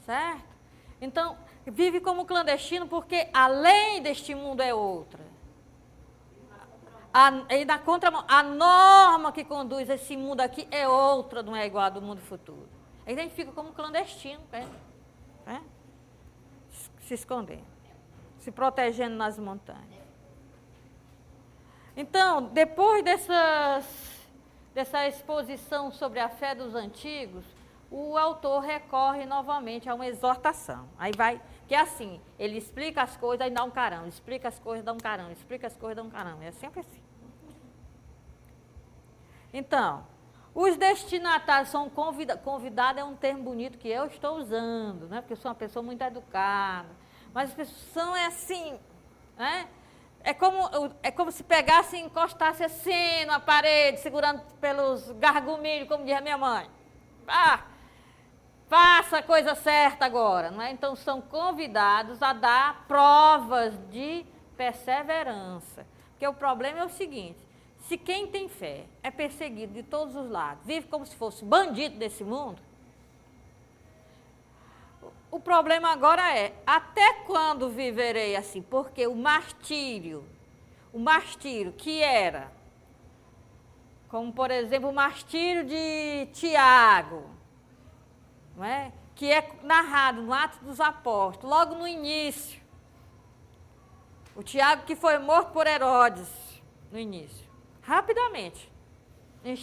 certo? Então, vive como clandestino porque a lei deste mundo é outra. E na contramão, a norma que conduz esse mundo aqui é outra, não é igual a do mundo futuro. Aí a gente fica como clandestino, né? Se escondendo, se protegendo nas montanhas. Então, depois dessa exposição sobre a fé dos antigos, o autor recorre novamente a uma exortação. Aí vai, que é assim, ele explica as coisas e dá um carão, explica as coisas, dá um carão, explica as coisas, dá um carão. É sempre assim. Então, os destinatários são convidados é um termo bonito que eu estou usando, né? Porque eu sou uma pessoa muito educada. Mas as pessoas são assim, né? É como se pegasse e encostasse assim na parede, segurando pelos gargumilhos, como diz a minha mãe. Faça a coisa certa agora, não é? Então são convidados a dar provas de perseverança. Porque o problema é o seguinte: se quem tem fé é perseguido de todos os lados, vive como se fosse bandido desse mundo, o problema agora é, até quando viverei assim? Porque o martírio que era, como por exemplo o martírio de Tiago, não é? Que é narrado no Atos dos Apóstolos, logo no início. O Tiago que foi morto por Herodes, no início. Rapidamente.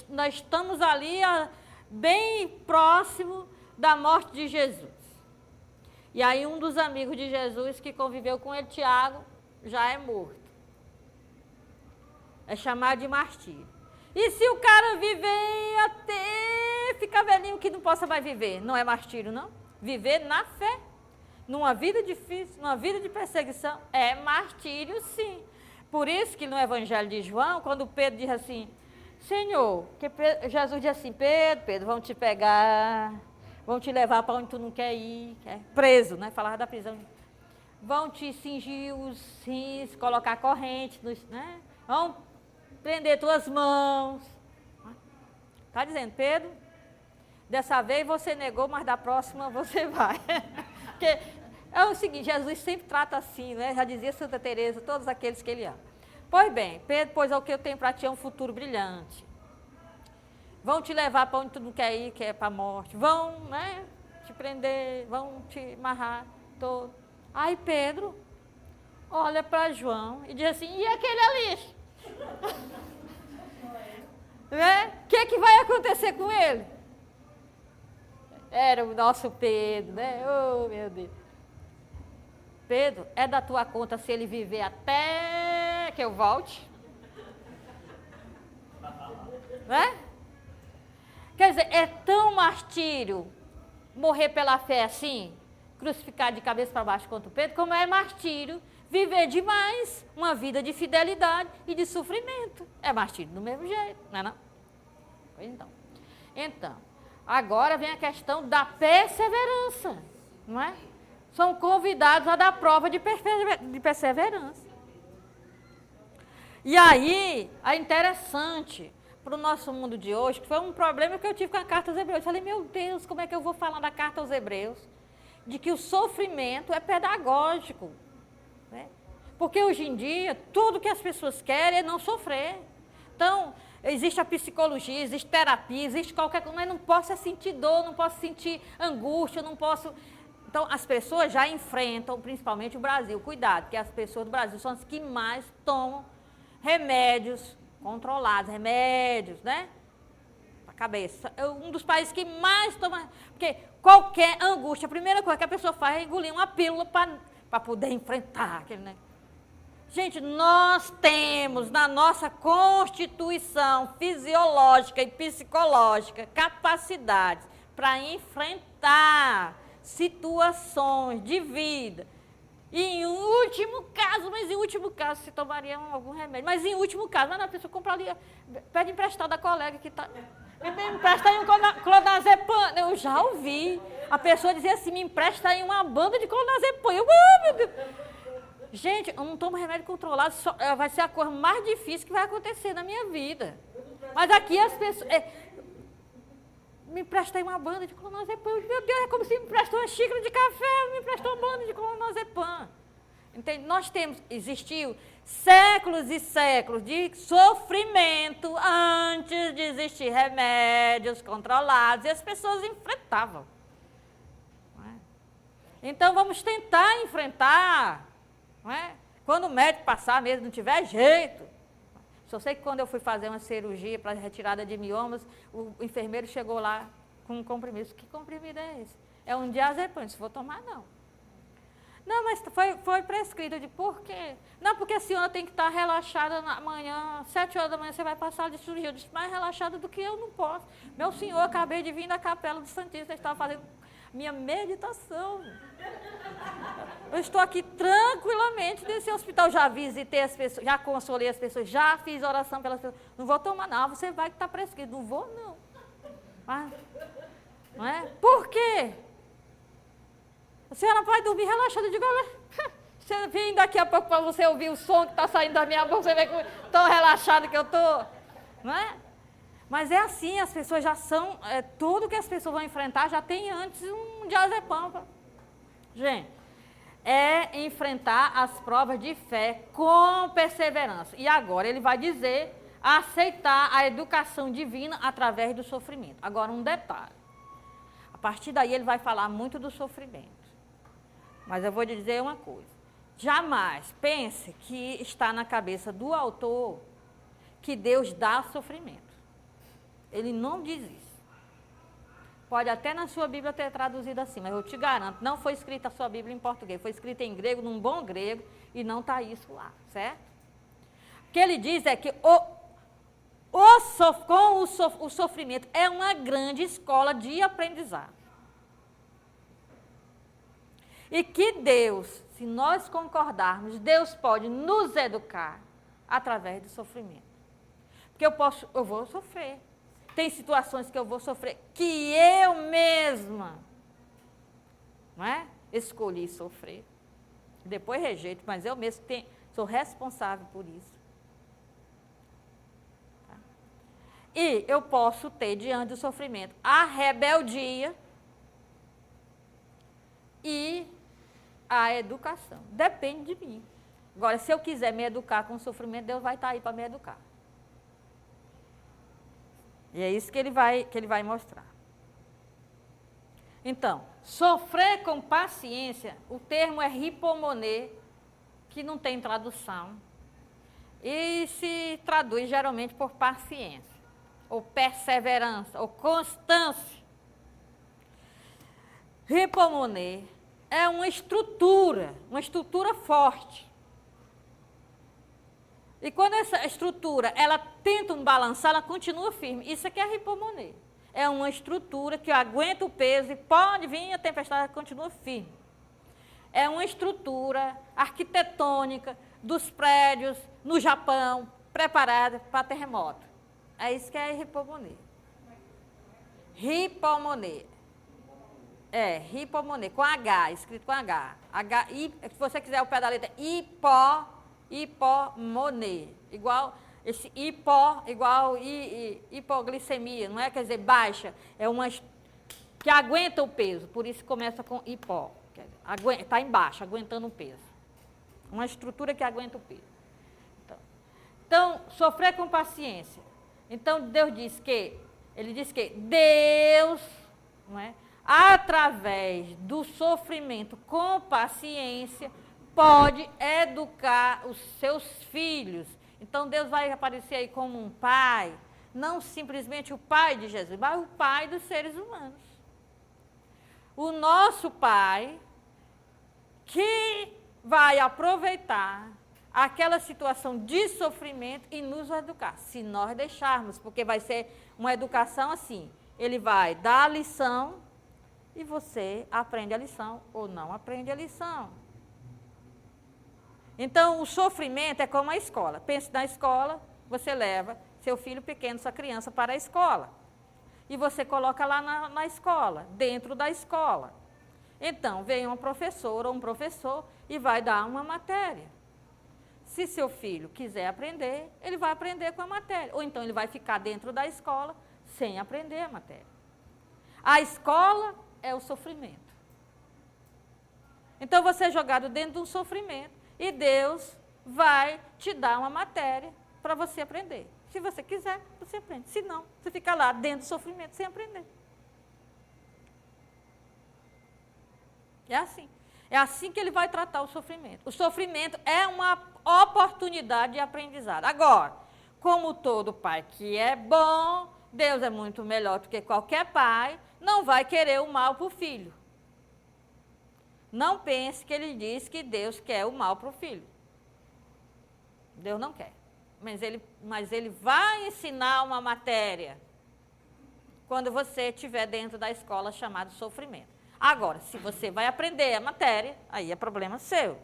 Nós estamos ali bem próximo da morte de Jesus. E aí um dos amigos de Jesus que conviveu com ele, Tiago, já é morto. É chamado de martírio. E se o cara viver até ficar velhinho que não possa mais viver, não é martírio, não? Viver na fé, numa vida difícil, numa vida de perseguição, é martírio, sim. Por isso que no Evangelho de João, quando Pedro diz assim, Senhor, Jesus diz assim, Pedro, vão te pegar, vão te levar para onde tu não quer ir, preso, né? Falava da prisão. Vão te cingir os rins, colocar corrente, né? Vão prender tuas mãos. Está dizendo, Pedro, dessa vez você negou, mas da próxima você vai. Porque é o seguinte, Jesus sempre trata assim, né? Já dizia Santa Teresa, todos aqueles que ele ama. Pois bem, Pedro, pois é o que eu tenho para ti é um futuro brilhante. Vão te levar para onde tu não quer ir, que é para a morte. Vão, né, te prender, vão te amarrar todo. Aí Pedro olha para João e diz assim, e aquele ali? Né? O que vai acontecer com ele? Era o nosso Pedro, né? Oh, meu Deus. Pedro, é da tua conta se ele viver até que eu volte? Né? Quer dizer, é tão martírio morrer pela fé assim, crucificado de cabeça para baixo contra o Pedro, como é martírio viver demais uma vida de fidelidade e de sofrimento. É martírio do mesmo jeito, não é não? Pois então, agora vem a questão da perseverança, não é? São convidados a dar prova de perseverança. E aí, é interessante para o nosso mundo de hoje, que foi um problema que eu tive com a carta aos Hebreus. Eu falei, meu Deus, como é que eu vou falar da carta aos Hebreus? De que o sofrimento é pedagógico. Né? Porque hoje em dia, tudo que as pessoas querem é não sofrer. Então, existe a psicologia, existe terapia, existe qualquer coisa, mas não posso sentir dor, não posso sentir angústia, não posso... Então, as pessoas já enfrentam, principalmente o Brasil, cuidado, porque as pessoas do Brasil são as que mais tomam remédios controlados, remédios, né? Para a cabeça. É um dos países que mais toma, porque qualquer angústia, a primeira coisa que a pessoa faz é engolir uma pílula para poder enfrentar aquele, né? Gente, nós temos na nossa constituição fisiológica e psicológica capacidades para enfrentar situações de vida. E em último caso, se tomaria algum remédio. Mas em último caso, a pessoa compraria, pede emprestado da colega que está... Me empresta aí um clonazepam. Eu já ouvi a pessoa dizer assim, me empresta aí uma banda de clonazepam. Eu, meu Deus... Gente, eu não tomo remédio controlado, vai ser a coisa mais difícil que vai acontecer na minha vida. Mas aqui as pessoas... me empresta aí uma banda de clonazepam. Meu Deus, é como se me emprestou uma xícara de café, me emprestou uma banda de clonazepam. Entende? Existiu séculos e séculos de sofrimento antes de existir remédios controlados e as pessoas enfrentavam. Não é? Então vamos tentar enfrentar, não é? Quando o médico passar mesmo, não tiver jeito. Só sei que quando eu fui fazer uma cirurgia para retirada de miomas, o enfermeiro chegou lá com um comprimido. Que comprimido é esse? É um diazepam, se for tomar, não. Não, mas foi prescrito. Eu disse, por quê? Não, porque a senhora tem que estar relaxada na manhã, 7 horas da manhã você vai passar de cirurgia. Eu disse, mais relaxada do que eu não posso. Meu senhor, acabei de vir da capela do Santíssimo, eu estava fazendo minha meditação. Eu estou aqui tranquilamente nesse hospital, já visitei as pessoas, já consolei as pessoas, já fiz oração pelas pessoas. Não vou tomar, não, você vai que está prescrito. Não vou, não. Mas, não é? Por quê? A senhora vai dormir relaxada. Eu digo, olha, você vem daqui a pouco para você ouvir o som que está saindo da minha boca, você vê tão relaxado que eu estou. Não é? Mas é assim, as pessoas já são, tudo que as pessoas vão enfrentar já tem antes um diazepam. Gente, é enfrentar as provas de fé com perseverança. E agora ele vai dizer, aceitar a educação divina através do sofrimento. Agora um detalhe, a partir daí ele vai falar muito do sofrimento. Mas eu vou lhe dizer uma coisa, jamais pense que está na cabeça do autor que Deus dá sofrimento. Ele não diz isso. Pode até na sua Bíblia ter traduzido assim, mas eu te garanto, não foi escrita a sua Bíblia em português, foi escrita em grego, num bom grego, e não está isso lá, certo? O que ele diz é que o sofrimento é uma grande escola de aprendizado. E que Deus, se nós concordarmos, Deus pode nos educar através do sofrimento. Porque eu vou sofrer. Tem situações que eu vou sofrer, que eu mesma, não é? Escolhi sofrer. Depois rejeito, mas eu mesma sou responsável por isso. Tá? E eu posso ter, diante do sofrimento, a rebeldia e a educação. Depende de mim. Agora, se eu quiser me educar com o sofrimento, Deus vai estar aí para me educar. E é isso que ele vai mostrar. Então, sofrer com paciência, o termo é hipomoné, que não tem tradução, e se traduz geralmente por paciência, ou perseverança, ou constância. Hipomoné é uma estrutura forte. E quando essa estrutura, ela tenta balançar, ela continua firme. Isso aqui é hipomoné. É uma estrutura que aguenta o peso e pode vir a tempestade, ela continua firme. É uma estrutura arquitetônica dos prédios no Japão, preparada para terremoto. É isso que é hipomoné. Hipomoné. Hipomoné, com H, escrito com H. Se você quiser o pé da letra, hipomoné, igual esse igual hipoglicemia, não é? Quer dizer, baixa, é uma que aguenta o peso, por isso começa com hipó, está embaixo, aguentando o peso. Uma estrutura que aguenta o peso. Então, sofrer com paciência. Então, ele diz que Deus, não é? Através do sofrimento com paciência, pode educar os seus filhos. Então, Deus vai aparecer aí como um pai, não simplesmente o pai de Jesus, mas o pai dos seres humanos. O nosso pai, que vai aproveitar aquela situação de sofrimento e nos educar, se nós deixarmos, porque vai ser uma educação assim, ele vai dar a lição e você aprende a lição ou não aprende a lição. Então, o sofrimento é como a escola. Pense na escola, você leva seu filho pequeno, sua criança para a escola. E você coloca lá na escola, dentro da escola. Então, vem uma professora ou um professor e vai dar uma matéria. Se seu filho quiser aprender, ele vai aprender com a matéria. Ou então ele vai ficar dentro da escola sem aprender a matéria. A escola é o sofrimento. Então, você é jogado dentro de um sofrimento e Deus vai te dar uma matéria para você aprender. Se você quiser, você aprende. Se não, você fica lá dentro do sofrimento sem aprender. É assim. É assim que ele vai tratar o sofrimento. O sofrimento é uma oportunidade de aprendizado. Agora, como todo pai que é bom, Deus é muito melhor do que qualquer pai, não vai querer o mal para o filho. Não pense que ele diz que Deus quer o mal para o filho. Deus não quer. Mas ele vai ensinar uma matéria quando você estiver dentro da escola chamada sofrimento. Agora, se você vai aprender a matéria, aí é problema seu.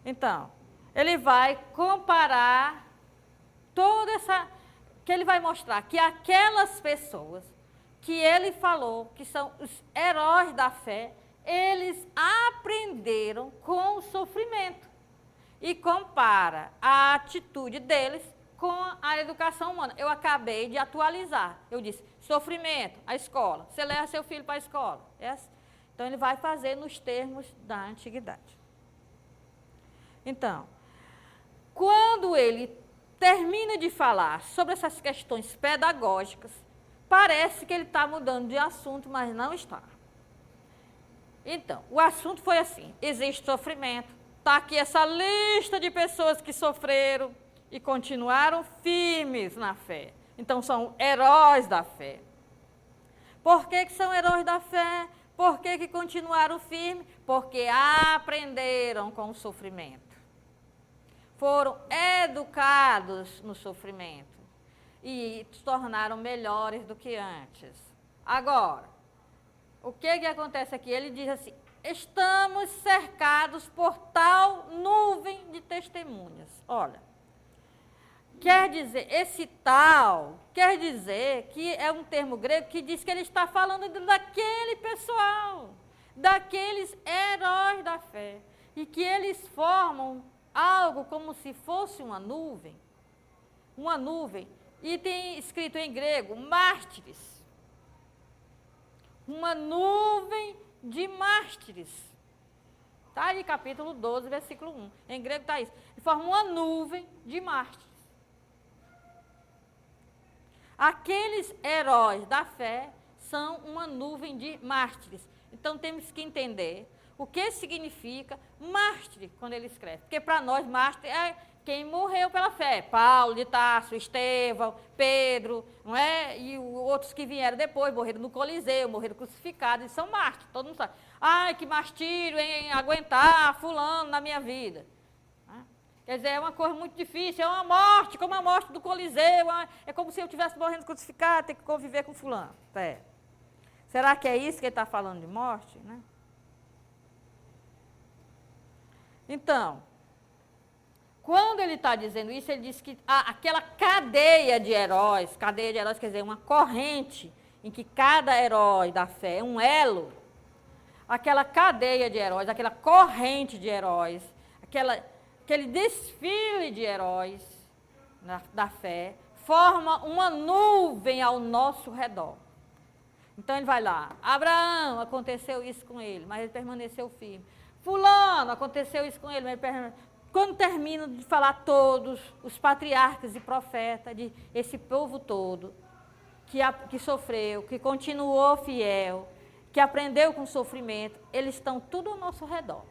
Então, ele vai comparar toda essa... que ele vai mostrar que aquelas pessoas que ele falou, que são os heróis da fé, eles aprenderam com o sofrimento. E compara a atitude deles com a educação humana. Eu acabei de atualizar. Eu disse, sofrimento, a escola. Você leva seu filho para a escola. Então, ele vai fazer nos termos da antiguidade. Então, quando ele termina de falar sobre essas questões pedagógicas, parece que ele está mudando de assunto, mas não está. Então, o assunto foi assim, existe sofrimento, está aqui essa lista de pessoas que sofreram e continuaram firmes na fé. Então, são heróis da fé. Por que são heróis da fé? Por que continuaram firmes? Porque aprenderam com o sofrimento. Foram educados no sofrimento e se tornaram melhores do que antes. Agora, o que acontece aqui? Ele diz assim, estamos cercados por tal nuvem de testemunhas. Olha, quer dizer, esse tal, quer dizer que é um termo grego que diz que ele está falando daquele pessoal, daqueles heróis da fé, e que eles formam algo como se fosse uma nuvem, e tem escrito em grego, mártires, uma nuvem de mártires. Está aí capítulo 12, versículo 1, em grego está isso, ele forma uma nuvem de mártires. Aqueles heróis da fé são uma nuvem de mártires. Então, temos que entender o que significa mártir quando ele escreve. Porque, para nós, mártir é quem morreu pela fé. Paulo de Tarso, Estevão, Pedro, não é? E outros que vieram depois, morreram no Coliseu, morreram crucificados, eles são mártires. Todo mundo sabe. Ai, que martírio em aguentar fulano na minha vida. Quer dizer, é uma coisa muito difícil, é uma morte, como a morte do Coliseu, é como se eu estivesse morrendo crucificado, ter que conviver com fulano. Será que é isso que ele está falando de morte? Né? Então, quando ele está dizendo isso, ele diz que aquela cadeia de heróis quer dizer, uma corrente em que cada herói da fé é um elo, aquela cadeia de heróis, aquela corrente de heróis, aquele desfile de heróis da fé, forma uma nuvem ao nosso redor. Então ele vai lá, Abraão, aconteceu isso com ele, mas ele permaneceu firme. Fulano, aconteceu isso com ele, mas ele permaneceu. Quando termino de falar todos os patriarcas e profetas, de esse povo todo, que sofreu, que continuou fiel, que aprendeu com sofrimento, eles estão tudo ao nosso redor.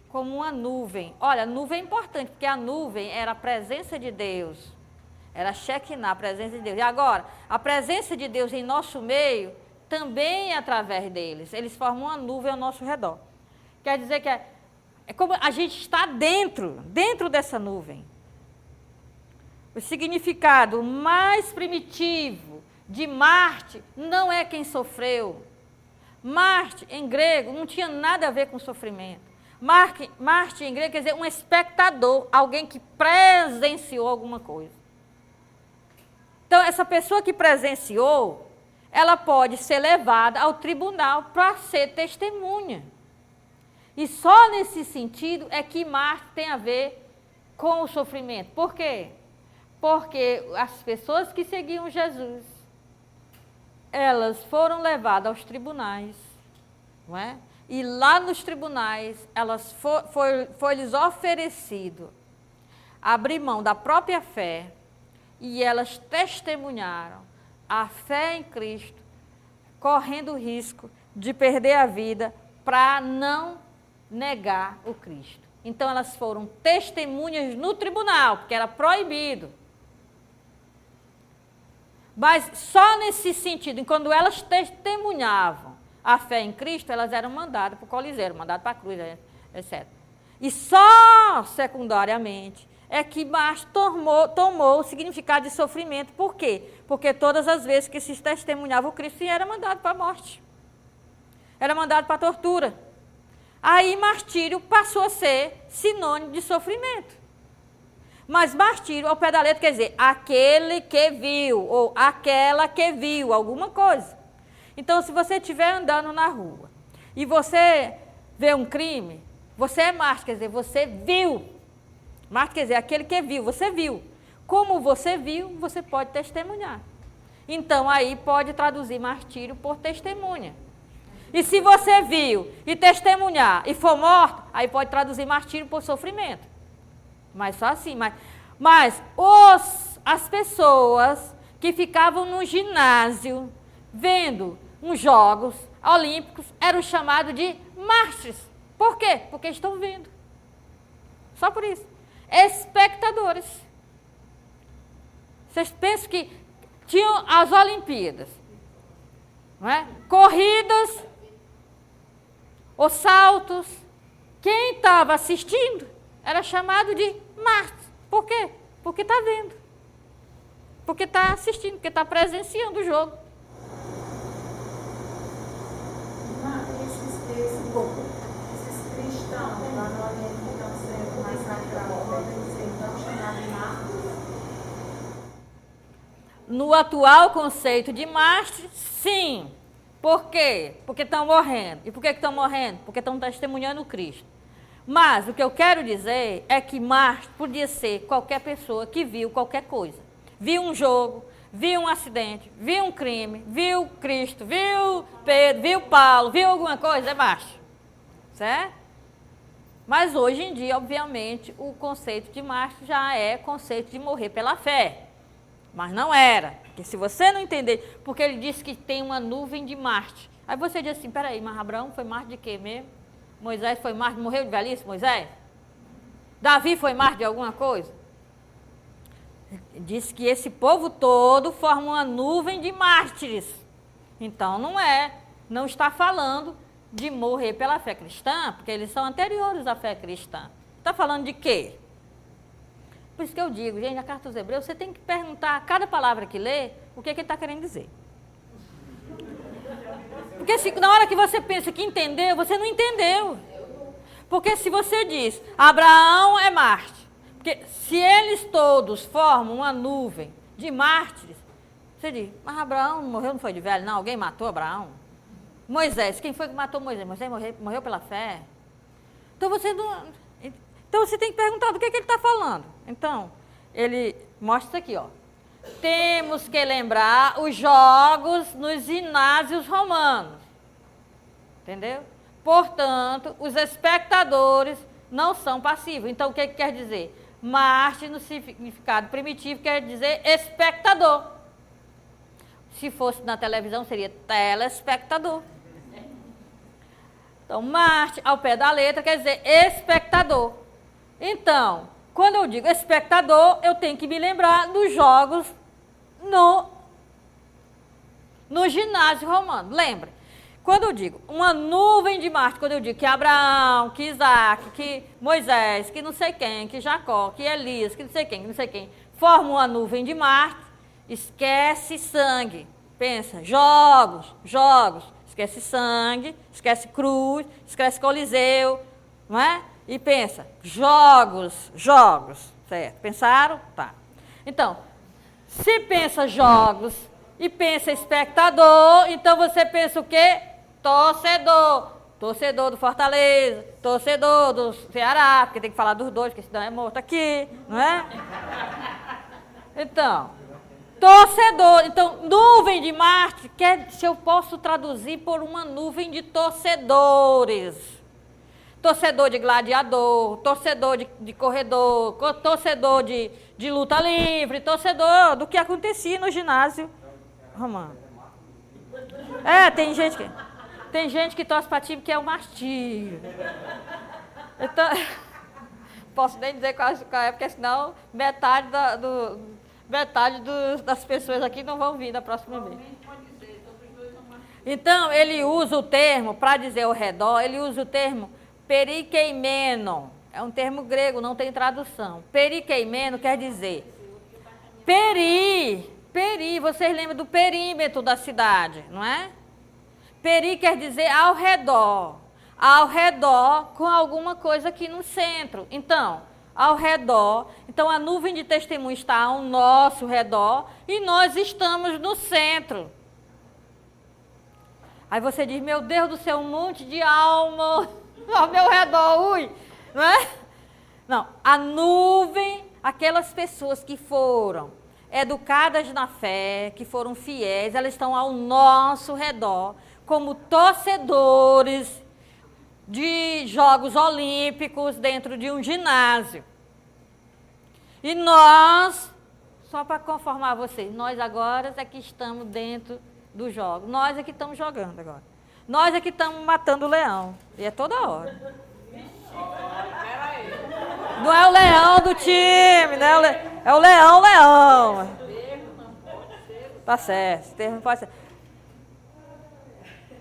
Como uma nuvem. Olha, a nuvem é importante, porque a nuvem era a presença de Deus. Era Shekinah, a presença de Deus. E agora, a presença de Deus em nosso meio, também é através deles. Eles formam uma nuvem ao nosso redor. Quer dizer que é como a gente está dentro dessa nuvem. O significado mais primitivo de Marte não é quem sofreu. Marte, em grego, não tinha nada a ver com sofrimento. Marte, em grego, quer dizer um espectador, alguém que presenciou alguma coisa. Então, essa pessoa que presenciou, ela pode ser levada ao tribunal para ser testemunha. E só nesse sentido é que Marte tem a ver com o sofrimento. Por quê? Porque as pessoas que seguiam Jesus, elas foram levadas aos tribunais, não é? E lá nos tribunais, foi-lhes oferecido abrir mão da própria fé, e elas testemunharam a fé em Cristo, correndo o risco de perder a vida para não negar o Cristo. Então, elas foram testemunhas no tribunal, porque era proibido. Mas só nesse sentido, quando elas testemunhavam a fé em Cristo, elas eram mandadas para o Coliseu, mandadas para a cruz, etc. E só secundariamente é que Marte tomou o significado de sofrimento. Por quê? Porque todas as vezes que se testemunhava o Cristo, era mandado para a morte. Era mandado para a tortura. Aí martírio passou a ser sinônimo de sofrimento. Mas martírio, ao pé da letra, quer dizer, aquele que viu, ou aquela que viu alguma coisa. Então, se você estiver andando na rua e você vê um crime, você é mártir, quer dizer, você viu. Mártir quer dizer, aquele que viu, você viu. Como você viu, você pode testemunhar. Então, aí pode traduzir martírio por testemunha. E se você viu e testemunhar e for morto, aí pode traduzir martírio por sofrimento. Mas só assim. Mas as pessoas que ficavam no ginásio vendo uns Jogos Olímpicos eram chamados de mártires. Por quê? Porque estão vendo. Só por isso. Espectadores. Vocês pensam que tinham as Olimpíadas, não é? Corridas, os saltos. Quem estava assistindo era chamado de mártir. Por quê? Porque está vendo. Porque está assistindo, porque está presenciando o jogo. Esses cristãos lá no Oriente que estão sendo massacrados, podem ser então chamados de mártires? No atual conceito de mártir, sim. Por quê? Porque estão morrendo. E por que estão morrendo? Porque estão testemunhando Cristo. Mas o que eu quero dizer é que mártir podia ser qualquer pessoa que viu qualquer coisa. Viu um jogo, viu um acidente, viu um crime, viu Cristo, viu Pedro, viu Paulo, viu alguma coisa, é mártir. Certo? Mas hoje em dia, obviamente, o conceito de mártir já é conceito de morrer pela fé. Mas não era. Porque se você não entender, porque ele disse que tem uma nuvem de mártir. Aí você diz assim, peraí, mas Abraão foi mártir de quê mesmo? Moisés foi mártir, morreu de velhice, Moisés? Davi foi mártir de alguma coisa? Diz que esse povo todo forma uma nuvem de mártires. Então não está falando de morrer pela fé cristã, porque eles são anteriores à fé cristã. Está falando de quê? Por isso que eu digo, gente, a carta aos Hebreus, você tem que perguntar a cada palavra que lê, o que ele está querendo dizer. Porque na hora que você pensa que entendeu, você não entendeu. Porque se você diz, Abraão é mártir, porque se eles todos formam uma nuvem de mártires, você diz, mas Abraão não morreu, não foi de velho, não, alguém matou Abraão? Moisés, quem foi que matou Moisés? Moisés morreu pela fé. Então você tem que perguntar do que ele está falando. Então, ele mostra isso aqui, ó. Temos que lembrar os jogos nos ginásios romanos. Entendeu? Portanto, os espectadores não são passivos. Então, o que quer dizer? Mártir, no significado primitivo, quer dizer espectador. Se fosse na televisão, seria telespectador. Então, mártir, ao pé da letra, quer dizer espectador. Então, quando eu digo espectador, eu tenho que me lembrar dos jogos no ginásio romano. Lembre, quando eu digo uma nuvem de mártir, quando eu digo que Abraão, que Isaac, que Moisés, que não sei quem, que Jacó, que Elias, que não sei quem, formam uma nuvem de mártir, esquece sangue. Pensa, jogos. Esquece sangue, esquece cruz, esquece Coliseu, não é? E pensa, jogos, certo? Pensaram? Tá. Então, se pensa jogos e pensa espectador, então você pensa o quê? Torcedor do Fortaleza, torcedor do Ceará, porque tem que falar dos dois, porque senão é morto aqui, não é? Então, Torcedor. Então, nuvem de Marte, se eu posso traduzir por uma nuvem de torcedores. Torcedor de gladiador, torcedor de corredor, torcedor de luta livre, torcedor do que acontecia no ginásio romano. Tem gente que torce para time que é o martírio. Então, posso nem dizer qual é, porque senão metade das pessoas aqui não vão vir da próxima vez. Então, ele usa o termo, para dizer ao redor, ele usa o termo perikeimenon. É um termo grego, não tem tradução. Perikeimenon quer dizer vocês lembram do perímetro da cidade, não é? Peri quer dizer ao redor com alguma coisa aqui no centro. Então, ao redor, então a nuvem de testemunho está ao nosso redor e nós estamos no centro. Aí você diz, meu Deus do céu, um monte de alma ao meu redor, ui, não é? Não, a nuvem, aquelas pessoas que foram educadas na fé, que foram fiéis, elas estão ao nosso redor, como torcedores de Jogos Olímpicos dentro de um ginásio. E nós, só para conformar vocês, nós agora é que estamos dentro do jogo. Nós é que estamos jogando agora. Nós é que estamos matando o leão. E é toda hora. Não é o leão do time, né? É o leão. Tá certo, esse termo não pode ser.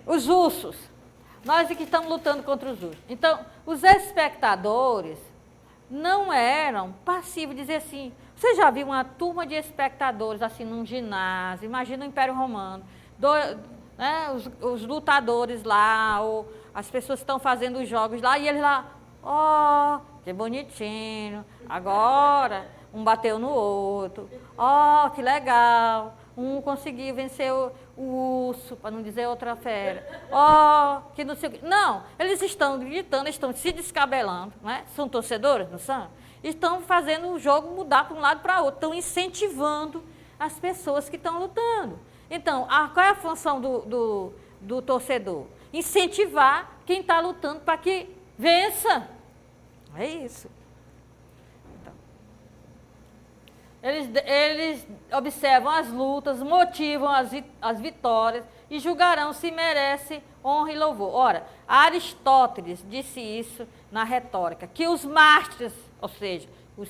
Os ursos. Nós é que estamos lutando contra os ursos. Então, os espectadores não eram passivos, dizer assim, você já viu uma turma de espectadores assim num ginásio, imagina o Império Romano, né, os lutadores lá, ou as pessoas que estão fazendo os jogos lá, e eles lá, ó, que bonitinho, agora um bateu no outro, ó, que legal, um conseguiu vencer o urso, para não dizer outra fera, ó, que não sei o que. Não, eles estão gritando, estão se descabelando, né? São torcedores, não são? Estão fazendo o jogo mudar para um lado para outro, estão incentivando as pessoas que estão lutando. Então, qual é a função do torcedor? Incentivar quem está lutando para que vença. É isso. Então, eles observam as lutas, motivam as vitórias e julgarão se merece honra e louvor. Ora, Aristóteles disse isso na retórica, que os mártires, ou seja, os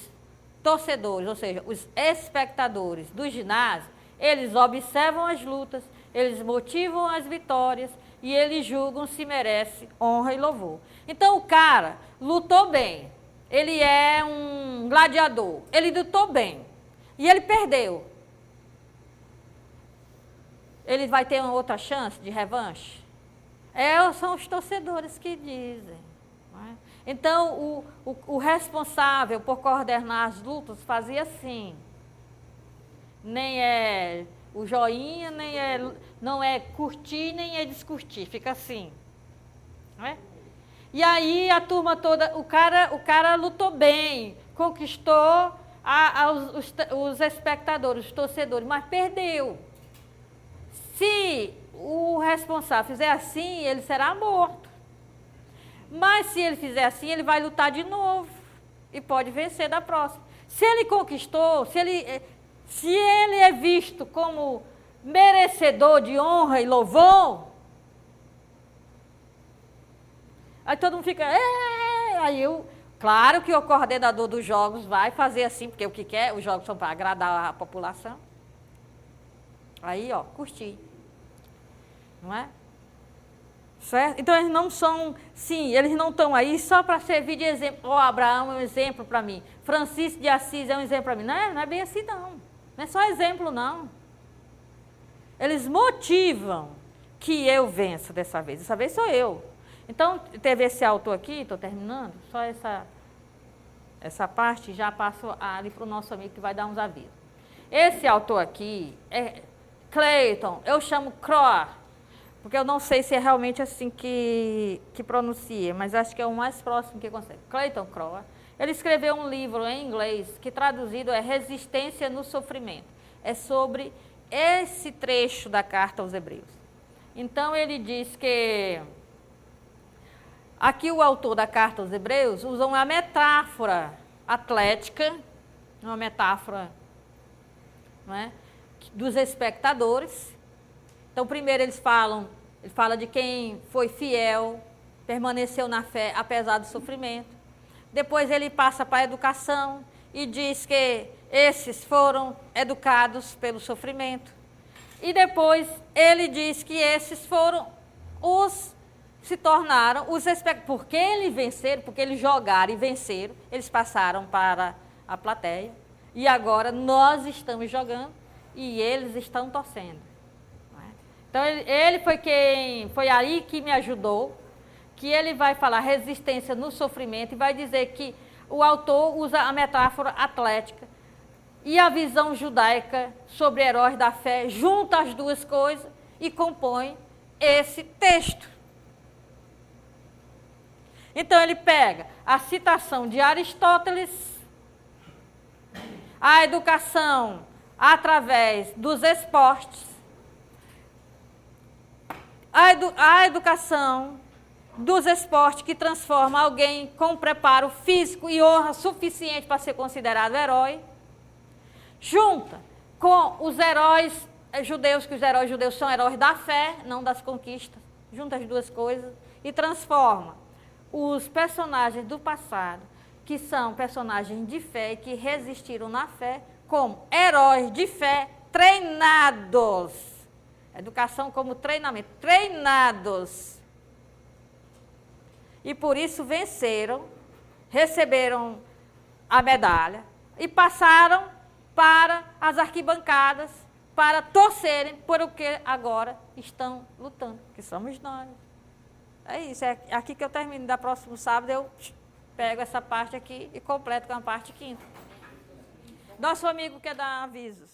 torcedores, ou seja, os espectadores do ginásio, eles observam as lutas, eles motivam as vitórias e eles julgam se merece honra e louvor. Então o cara lutou bem, ele é um gladiador, ele lutou bem e ele perdeu. Ele vai ter uma outra chance de revanche? São os torcedores que dizem. Não é? Então o responsável por coordenar as lutas fazia assim. Nem é o joinha, não é curtir, nem é descurtir, fica assim. Não é? E aí a turma toda, o cara lutou bem, conquistou os espectadores, os torcedores, mas perdeu. Se o responsável fizer assim, ele será morto. Mas se ele fizer assim, ele vai lutar de novo e pode vencer da próxima. Se ele conquistou, se ele é visto como merecedor de honra e louvor, aí todo mundo fica, claro que o coordenador dos jogos vai fazer assim, porque o que quer, os jogos são para agradar a população. Aí, ó, curtir. Não é? Certo? Então eles não são, sim, eles não estão aí só para servir de exemplo. Ó, Abraão é um exemplo para mim. Francisco de Assis é um exemplo para mim. Não é bem assim não. Não é só exemplo, não. Eles motivam que eu vença dessa vez. Dessa vez sou eu. Então, teve esse autor aqui, estou terminando, só essa parte, já passo ali para o nosso amigo que vai dar uns avisos. Esse autor aqui é Clayton, eu chamo Croix, porque eu não sei se é realmente assim que pronuncia, mas acho que é o mais próximo que consegue. Clayton Croix. Ele escreveu um livro em inglês que traduzido é Resistência no Sofrimento. é sobre esse trecho da carta aos Hebreus. Então, ele diz que aqui o autor da carta aos Hebreus usa uma metáfora atlética, uma metáfora, não é, dos espectadores. Então, primeiro ele fala de quem foi fiel, permaneceu na fé apesar do sofrimento. Depois ele passa para a educação e diz que esses foram educados pelo sofrimento. E depois ele diz que esses foram se tornaram os espectadores. Porque eles venceram, porque eles jogaram e venceram, eles passaram para a plateia. E agora nós estamos jogando e eles estão torcendo. Então ele foi aí que me ajudou, que ele vai falar resistência no sofrimento e vai dizer que o autor usa a metáfora atlética e a visão judaica sobre heróis da fé, junta as duas coisas e compõe esse texto. Então ele pega a citação de Aristóteles, a educação através dos esportes, a educação dos esportes que transforma alguém com preparo físico e honra suficiente para ser considerado herói, junta com os heróis judeus, que os heróis judeus são heróis da fé, não das conquistas, junta as duas coisas e transforma os personagens do passado, que são personagens de fé e que resistiram na fé, como heróis de fé treinados. Educação como treinamento, treinados. E por isso venceram, receberam a medalha e passaram para as arquibancadas para torcerem por o que agora estão lutando, que somos nós. É isso, é aqui que eu termino. Da próximo sábado eu pego essa parte aqui e completo com a parte quinta. Nosso amigo quer dar avisos.